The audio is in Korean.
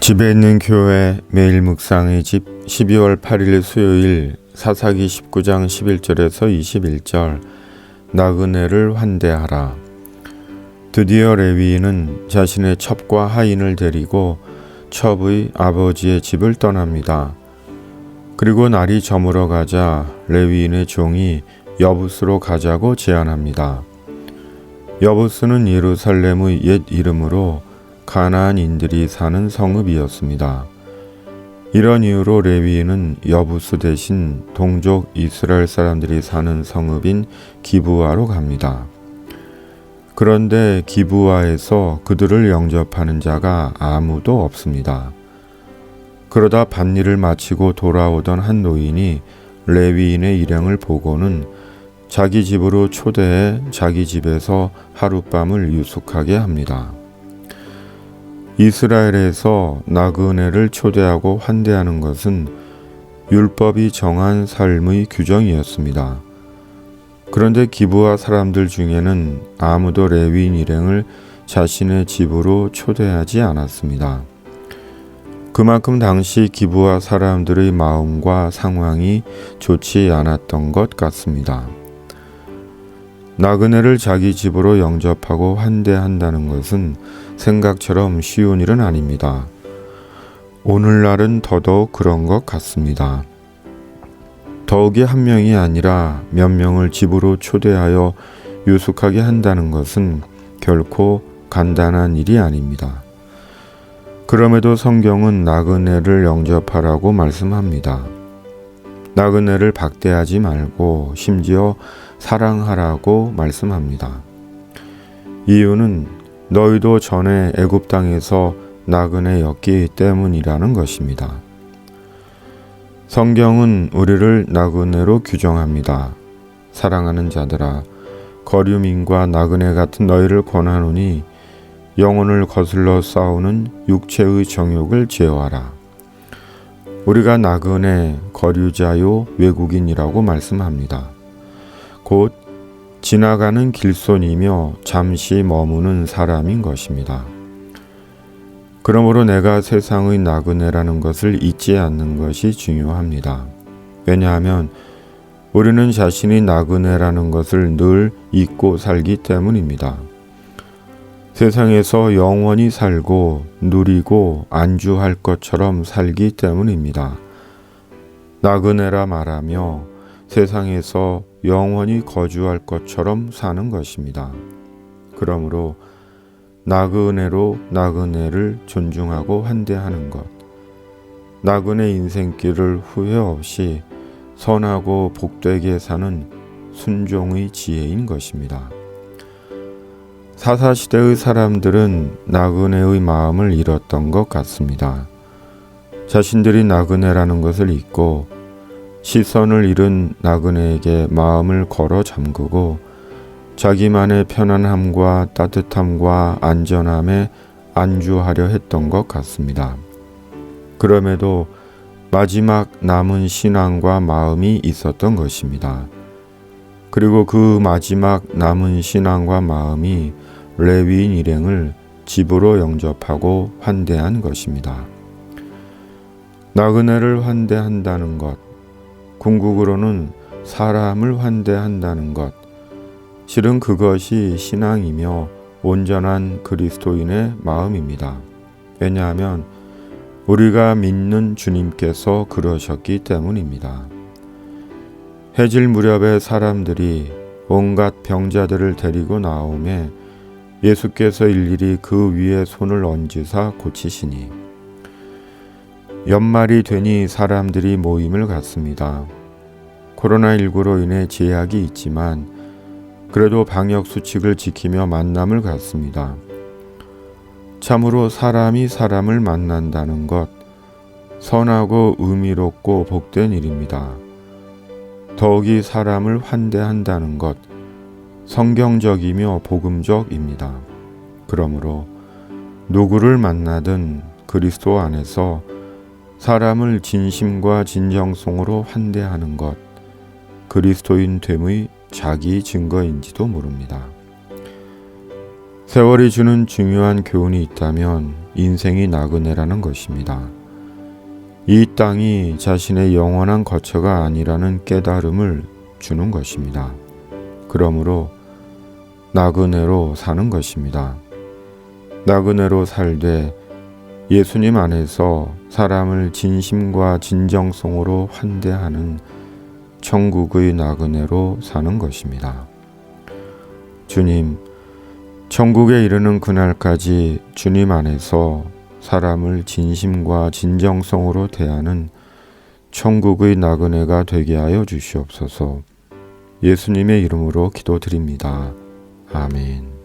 집에 있는 교회 매일 묵상의 집 12월 8일 수요일 사사기 19장 11절에서 21절 나그네를 환대하라. 드디어 레위인은 자신의 첩과 하인을 데리고 첩의 아버지의 집을 떠납니다. 그리고 날이 저물어 가자 레위인의 종이 여부스로 가자고 제안합니다. 여부스는 예루살렘의 옛 이름으로 가나안인들이 사는 성읍이었습니다. 이런 이유로 레위인은 여부스 대신 동족 이스라엘 사람들이 사는 성읍인 기브아로 갑니다. 그런데 기브아에서 그들을 영접하는 자가 아무도 없습니다. 그러다 밭일을 마치고 돌아오던 한 노인이 레위인의 일행을 보고는 자기 집으로 초대해 자기 집에서 하룻밤을 유숙하게 합니다. 이스라엘에서 나그네를 초대하고 환대하는 것은 율법이 정한 삶의 규정이었습니다. 그런데 기브아 사람들 중에는 아무도 레위인 일행을 자신의 집으로 초대하지 않았습니다. 그만큼 당시 기브아 사람들의 마음과 상황이 좋지 않았던 것 같습니다. 나그네를 자기 집으로 영접하고 환대한다는 것은 생각처럼 쉬운 일은 아닙니다. 오늘날은 더더욱 그런 것 같습니다. 더욱이 한 명이 아니라 몇 명을 집으로 초대하여 유숙하게 한다는 것은 결코 간단한 일이 아닙니다. 그럼에도 성경은 나그네를 영접하라고 말씀합니다. 나그네를 박대하지 말고 심지어 사랑하라고 말씀합니다. 이유는 너희도 전에 애굽 땅에서 나그네였기 때문이라는 것입니다. 성경은 우리를 나그네로 규정합니다. 사랑하는 자들아, 거류민과 나그네 같은 너희를 권하노니 영혼을 거슬러 싸우는 육체의 정욕을 제어하라. 우리가 나그네, 거류자요, 외국인이라고 말씀합니다. 곧 지나가는 길손이며 잠시 머무는 사람인 것입니다. 그러므로 내가 세상의 나그네라는 것을 잊지 않는 것이 중요합니다. 왜냐하면 우리는 자신이 나그네라는 것을 늘 잊고 살기 때문입니다. 세상에서 영원히 살고 누리고 안주할 것처럼 살기 때문입니다. 나그네라 말하며 세상에서 영원히 거주할 것처럼 사는 것입니다. 그러므로 나그네로 나그네를 존중하고 환대하는 것, 나그네 인생길을 후회 없이 선하고 복되게 사는 순종의 지혜인 것입니다. 사사시대의 사람들은 나그네의 마음을 잃었던 것 같습니다. 자신들이 나그네라는 것을 잊고 시선을 잃은 나그네에게 마음을 걸어 잠그고 자기만의 편안함과 따뜻함과 안전함에 안주하려 했던 것 같습니다. 그럼에도 마지막 남은 신앙과 마음이 있었던 것입니다. 그리고 그 마지막 남은 신앙과 마음이 레위인 일행을 집으로 영접하고 환대한 것입니다. 나그네를 환대한다는 것, 궁극으로는 사람을 환대한다는 것, 실은 그것이 신앙이며 온전한 그리스도인의 마음입니다. 왜냐하면 우리가 믿는 주님께서 그러셨기 때문입니다. 해질 무렵에 사람들이 온갖 병자들을 데리고 나오매 예수께서 일일이 그 위에 손을 얹으사 고치시니 연말이 되니 사람들이 모임을 갖습니다. 코로나19로 인해 제약이 있지만 그래도 방역 수칙을 지키며 만남을 갖습니다. 참으로 사람이 사람을 만난다는 것, 선하고 의미롭고 복된 일입니다. 더욱이 사람을 환대한다는 것, 성경적이며 복음적입니다. 그러므로 누구를 만나든 그리스도 안에서 사람을 진심과 진정성으로 환대하는 것, 그리스도인 됨의 자기 증거인지도 모릅니다. 세월이 주는 중요한 교훈이 있다면 인생이 나그네라는 것입니다. 이 땅이 자신의 영원한 거처가 아니라는 깨달음을 주는 것입니다. 그러므로 나그네로 사는 것입니다. 나그네로 살되 예수님 안에서 사람을 진심과 진정성으로 환대하는 천국의 나그네로 사는 것입니다. 주님, 천국에 이르는 그날까지 주님 안에서 사람을 진심과 진정성으로 대하는 천국의 나그네가 되게 하여 주시옵소서. 예수님의 이름으로 기도드립니다. 아멘.